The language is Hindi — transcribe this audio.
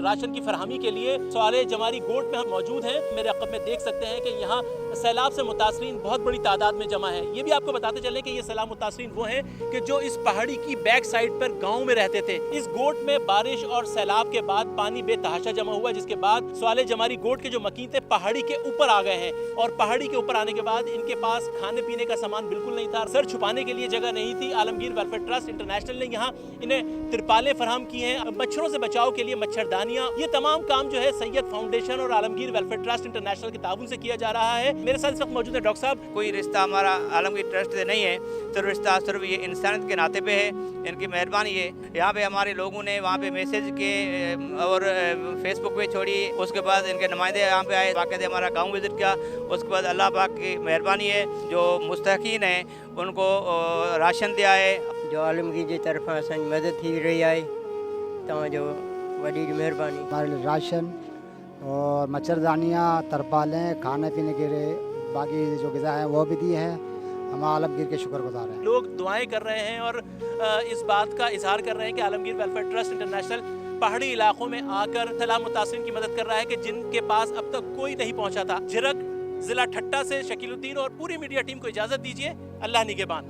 राशन की फरहमी के लिए सवाले जमारी गोट में हम मौजूद हैं। मेरे अक़ब में देख सकते हैं कि यहाँ सैलाब से मुतासरीन बहुत बड़ी तादाद में जमा है। ये भी आपको बताते चलें कि ये सैलाब मुतासरीन वो हैं कि जो इस पहाड़ी की बैक साइड पर गाँव में रहते थे। इस गोट में बारिश और सैलाब के बाद पानी बेतहाशा जमा हुआ, जिसके बाद सवाले जमारी गोट के जो मकीन थे पहाड़ी के ऊपर आ गए हैं और पहाड़ी के ऊपर आने के बाद इनके पास खाने पीने का सामान बिल्कुल नहीं था, सर छुपाने के लिए जगह नहीं थी। आलमगीर वेलफेयर ट्रस्ट इंटरनेशनल ने यहाँ इन्हें तिरपालें फराहम की हैं, मच्छरों से बचाव के लिए मच्छरदानियां। ये तमाम काम जो है सैयद फाउंडेशन और आलमगीर वेलफेयर ट्रस्ट इंटरनेशनल के ताउन से किया जा रहा है। मेरे साथ इस वक्त मौजूद है डॉक्टर साहब। कोई रिश्ता हमारा आलमगीर ट्रस्ट से नहीं है, तो रिश्ता सिर्फ ये इंसानियत के नाते पे है। इनकी मेहरबानी है। यहाँ पे हमारे लोगों ने वहाँ पे मैसेज के और फेसबुक पे छोड़ी, उसके बाद इनके नुमाइंदे यहाँ पे आए, बाकायदे हमारा गाँव विजिट किया। उसके बाद अल्लाह पाक की मेहरबानी है, जो मुस्तहकीन है उनको राशन दिया है। जो आलमगीर जी तरफा असांजी मदद थी रही है, तव्हांजो वॾी महिरबानी। हमारे लिए राशन और मच्छरदानियाँ, तरपालें, खाने पीने के लिए बाकी जो ग़िज़ा हैं वो भी दिए हैं। हम आलमगीर के शुक्रगुज़ार हैं। लोग दुआएं कर रहे हैं और इस बात का इजहार कर रहे हैं कि आलमगीर वेलफेयर ट्रस्ट इंटरनेशनल पहाड़ी इलाकों में आकर सैलाब मुतासरीन की मदद कर रहा है कि जिनके पास अब तक कोई नहीं पहुंचा था। झिरक जिला ठट्टा से शकीलुद्दीन और पूरी मीडिया टीम को इजाज़त दीजिए। अल्लाह निगहबान।